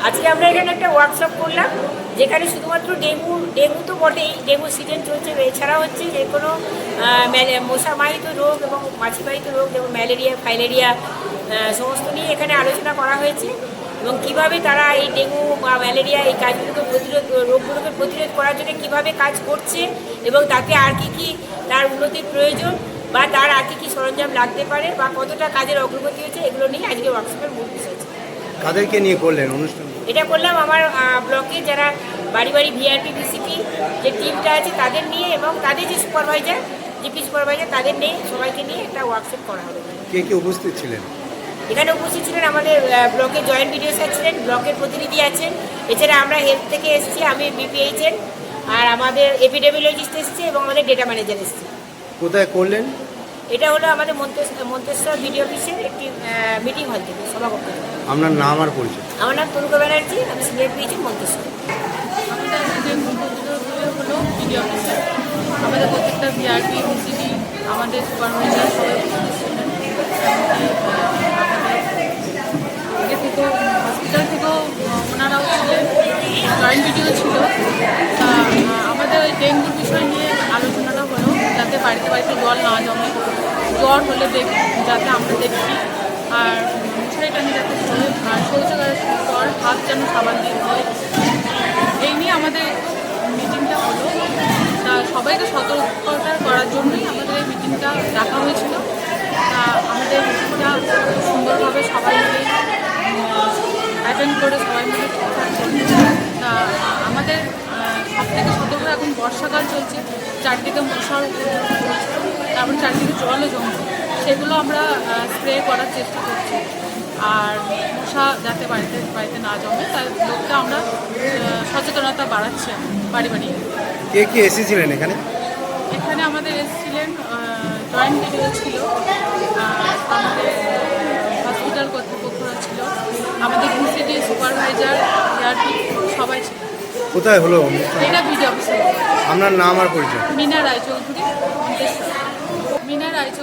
আজকে আমরা এখানে একটা ওয়ার্কশপ করলাম, যেখানে শুধুমাত্র ডেঙ্গু তো বটেই, ডেঙ্গু সিজন চলছে, এছাড়া হচ্ছে যে কোনো মশাবাহিত রোগ এবং মাছিবাহিত রোগ যেমন ম্যালেরিয়া, ফাইলেরিয়া সমস্ত নিয়ে এখানে আলোচনা করা হয়েছে এবং কিভাবে তারা এই ডেঙ্গু বা ম্যালেরিয়া এই কাজগুলোকে রোগগুলোকে প্রতিরোধ করার জন্য কীভাবে কাজ করছে এবং তাকে আর কি তার উন্নতির প্রয়োজন বা তার আর কি সরঞ্জাম লাগতে পারে বা কতটা কাজের অগ্রগতি হয়েছে, এগুলো নিয়ে আজকে ওয়ার্কশপের মূল বিষয়। কাদেরকে নিয়ে করলেন অনুষ্ঠান? এটা করলাম আমার ব্লকে যারা বাড়ি বাড়ি ভিআরপি ভিসিপি যে টিমটা আছে তাদের নিয়ে এবং তাদের যে সুপারভাইজার, জিপি সুপারভাইজার, তাদের নিয়ে সবাইকে নিয়ে একটা ওয়ার্কশপ করা হবে। কে কে উপস্থিত ছিলেন? এখানে উপস্থিত ছিলেন আমাদের ব্লকের জয়েন্ট বিডিও স্যার ছিলেন, ব্লকের প্রতিনিধি আছেন, এছাড়া আমরা হেলথ থেকে এসেছি, আমি বিপিএইচের, আর আমাদের এপিডেমিওলজিস্ট এসেছে এবং আমাদের ডেটা ম্যানেজার এসেছে। কোথায় করলেন? এটা হলো আমাদের মন্তেশ্বর বিডিও অফিসের একটি মিটিং হল থেকে, সভাকক্ষ থেকে। আপনার নাম আর পরিচয়? আমার নাম তরুকা ব্যানার্জি, আমি সিনিয়র পিএইচি মন্তেশ্বর। আমাদের প্রত্যেকটা ভিআরপি ভিসিডি আমাদের সুপারভাইজার সবাই আগে থেকেও হসপিটাল থেকেও ওনারাও ছিলেন, জয়েন্ট ভিডিও ছিল। তা আমাদের ওই ডেঙ্গুর বিষয় নিয়ে আলোচনাটা হলো, যাতে বাড়িতে বাড়িতে জল না জমে, জ্বর হলে যাতে আমরা দেখি, আর মশারি টানি যাতে ধরে, আর শৌচাগারের পর হাত যেন সাবান দিয়ে ধরে, এই নিয়ে আমাদের মিটিংটা হলো। তা সবাইকে সতর্কতা করার জন্যই আমাদের এই মিটিংটা ডাকা হয়েছিল। তা আমাদের মিটিংটা সুন্দরভাবে সবাই মিলে অ্যাটেন্ড করে সবাই মিলে ঠিকঠাক করছে। তা আমাদের সবথেকে সতর্ক, এখন বর্ষাকাল চলছে, চারদিকে মশার তারপর চারদিকে জলও জমছে, সেগুলো আমরা স্প্রে করার চেষ্টা করছি। আর মশা যাতে বাড়িতে বাড়িতে না জমে তার লোকটা আমরা সচেতনতা বাড়াচ্ছি বাড়ি বাড়ি। কে কে এসেছিলেন এখানে? এখানে আমাদের এসেছিলেন জয়েন্ট ভিডিও ছিল, আমাদের হসপিটাল কর্তৃপক্ষরা ছিল, আমাদের ভিসিডি সুপারভাইজার, ভিআরপি সবাই ছিল। কোথায় হলো অনুষ্ঠান? এটা ভিডিও অফিসে। আপনার নাম আর পরিচয়? মিনা রায়চৌধুরী, মন্তেশ্বর। মিনা রায়চৌধুরী।